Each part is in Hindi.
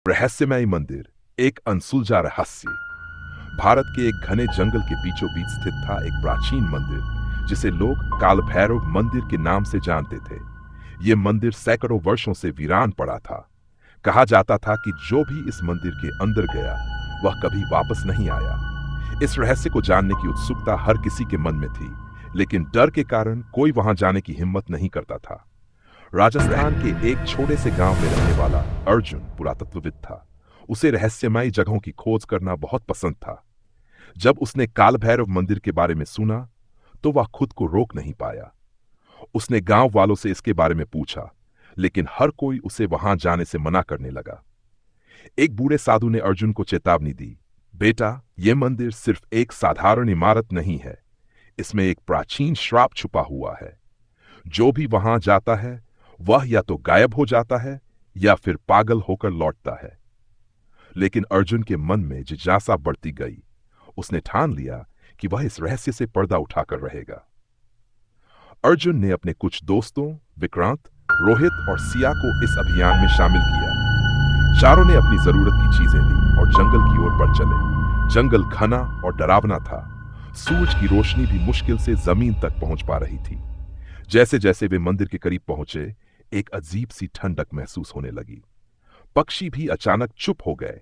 रहस्यमय मंदिर, एक अनसुलझा रहस्य। भारत के एक घने जंगल के बीचों बीच स्थित था एक प्राचीन मंदिर जिसे लोग काल भैरव मंदिर के नाम से जानते थे। यह मंदिर सैकड़ों वर्षों से वीरान पड़ा था। कहा जाता था कि जो भी इस मंदिर के अंदर गया वह कभी वापस नहीं आया। इस रहस्य को जानने की उत्सुकता हर किसी के मन में थी, लेकिन डर के कारण कोई वहां जाने की हिम्मत नहीं करता था। राजस्थान के एक छोटे से गांव में रहने वाला अर्जुन पुरातत्वविद था। उसे रहस्यमयी जगहों की खोज करना बहुत पसंद था। जब उसने काल भैरव मंदिर के बारे में सुना तो वह खुद को रोक नहीं पाया। उसने गांव वालों से इसके बारे में पूछा, लेकिन हर कोई उसे वहां जाने से मना करने लगा। एक बूढ़े साधु ने अर्जुन को चेतावनी दी, बेटा, यह मंदिर सिर्फ एक साधारण इमारत नहीं है, इसमें एक प्राचीन श्राप छुपा हुआ है। जो भी वहां जाता है वह या तो गायब हो जाता है या फिर पागल होकर लौटता है। लेकिन अर्जुन के मन में जिज्ञासा बढ़ती गई। उसने ठान लिया कि वह इस रहस्य से पर्दा उठाकर रहेगा। अर्जुन ने अपने कुछ दोस्तों विक्रांत, रोहित और सिया को इस अभियान में शामिल किया। चारों ने अपनी जरूरत की चीजें ली और जंगल की ओर बढ़ चले। जंगल घना और डरावना था। सूरज की रोशनी भी मुश्किल से जमीन तक पहुंच पा रही थी। जैसे जैसे वे मंदिर के करीब पहुंचे, एक अजीब सी ठंडक महसूस होने लगी। पक्षी भी अचानक चुप हो गए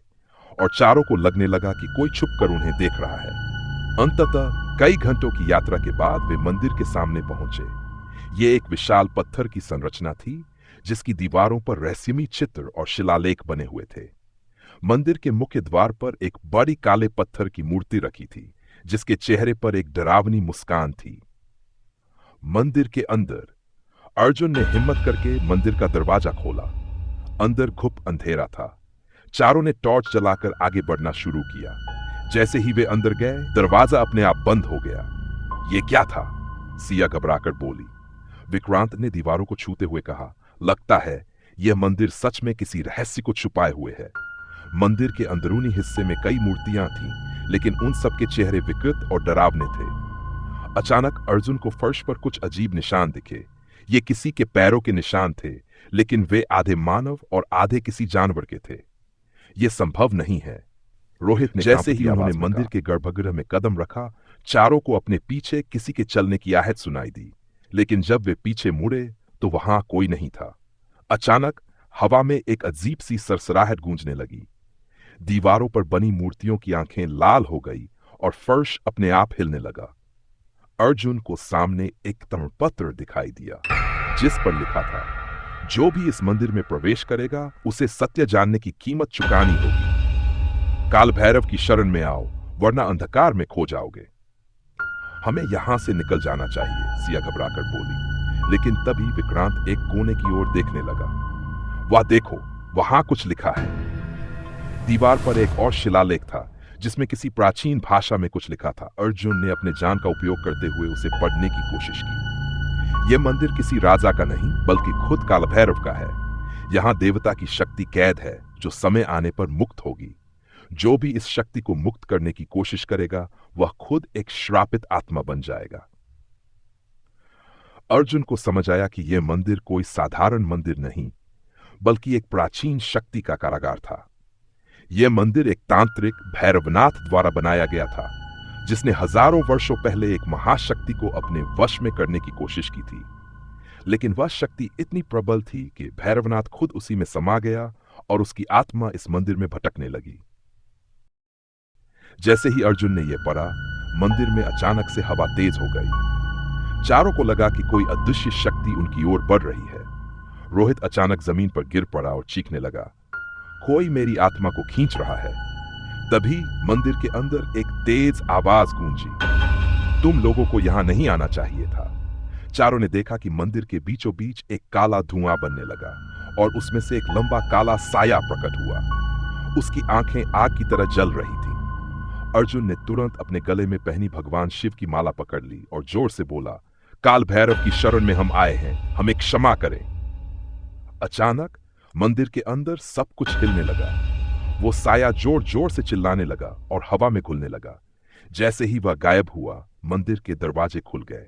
और चारों को लगने लगा कि कोई छुपकर उन्हें देख रहा है। अंततः कई घंटों की यात्रा के बाद वे मंदिर के सामने पहुंचे। ये एक विशाल पत्थर की संरचना थी जिसकी दीवारों पर रहस्यमयी चित्र और शिलालेख बने हुए थे। मंदिर के मुख्य द्वार पर एक बड़ी काले पत्थर की मूर्ति रखी थी जिसके चेहरे पर एक डरावनी मुस्कान थी। मंदिर के अंदर अर्जुन ने हिम्मत करके मंदिर का दरवाजा खोला। अंदर घुप अंधेरा था। चारों ने टॉर्च जलाकर आगे बढ़ना शुरू किया। जैसे ही वे अंदर गए, दरवाजा अपने आप बंद हो गया। ये क्या था? सिया घबराकर बोली। विक्रांत ने दीवारों को छूते हुए कहा, लगता है यह मंदिर सच में किसी रहस्य को छुपाए हुए है। मंदिर के अंदरूनी हिस्से में कई मूर्तियां थीं, लेकिन उन सबके चेहरे विकृत और डरावने थे। अचानक अर्जुन को फर्श पर कुछ अजीब निशान दिखे। ये किसी के पैरों के निशान थे, लेकिन वे आधे मानव और आधे किसी जानवर के थे। यह संभव नहीं है, रोहित ने जैसे ही उन्होंने मंदिर के गर्भगृह में कदम रखा, चारों को अपने पीछे किसी के चलने की आहट सुनाई दी। लेकिन जब वे पीछे मुड़े तो वहां कोई नहीं था। अचानक हवा में एक अजीब सी सरसराहट गूंजने लगी। दीवारों पर बनी मूर्तियों की आंखें लाल हो गई और फर्श अपने आप हिलने लगा। अर्जुन को सामने एक ताम्रपत्र दिखाई दिया जिस पर लिखा था, जो भी इस मंदिर में प्रवेश करेगा उसे सत्य जानने की कीमत चुकानी होगी। काल भैरव की शरण में आओ, वरना अंधकार में खो जाओगे। हमें यहां से निकल जाना चाहिए, सिया घबराकर बोली। लेकिन तभी विक्रांत एक कोने की ओर देखने लगा। वह देखो, वहां कुछ लिखा है। दीवार पर एक और शिलालेख था जिसमें किसी प्राचीन भाषा में कुछ लिखा था। अर्जुन ने अपने जान का उपयोग करते हुए उसे पढ़ने की कोशिश की। यह मंदिर किसी राजा का नहीं, बल्कि खुद काल भैरव का है। यहां देवता की शक्ति कैद है जो समय आने पर मुक्त होगी। जो भी इस शक्ति को मुक्त करने की कोशिश करेगा वह खुद एक श्रापित आत्मा बन जाएगा। अर्जुन को समझ आया कि यह मंदिर कोई साधारण मंदिर नहीं, बल्कि एक प्राचीन शक्ति का कारागार था। यह मंदिर एक तांत्रिक भैरवनाथ द्वारा बनाया गया था, जिसने हजारों वर्षों पहले एक महाशक्ति को अपने वश में करने की कोशिश की थी। लेकिन वह शक्ति इतनी प्रबल थी कि भैरवनाथ खुद उसी में समा गया और उसकी आत्मा इस मंदिर में भटकने लगी। जैसे ही अर्जुन ने यह पढ़ा, मंदिर में अचानक से हवा तेज हो गई। चारों को लगा कि कोई अदृश्य शक्ति उनकी ओर बढ़ रही है। रोहित अचानक जमीन पर गिर पड़ा और चीखने लगा, कोई मेरी आत्मा को खींच रहा है। तभी मंदिर के अंदर एक तेज आवाज गूंजी, तुम लोगों को यहां नहीं आना चाहिए था। चारों ने देखा कि मंदिर के बीचों बीच एक काला धुआं बनने लगा और उसमें से एक लंबा काला साया प्रकट हुआ। उसकी आंखें आग की तरह जल रही थीं। अर्जुन ने तुरंत अपने गले में पहनी भगवान शिव की माला पकड़ ली और जोर से बोला, काल भैरव की शरण में हम आए हैं, हमें क्षमा करें। अचानक मंदिर के अंदर सब कुछ हिलने लगा। वो साया जोर जोर से चिल्लाने लगा और हवा में घुलने लगा। जैसे ही वह गायब हुआ, मंदिर के दरवाजे खुल गए।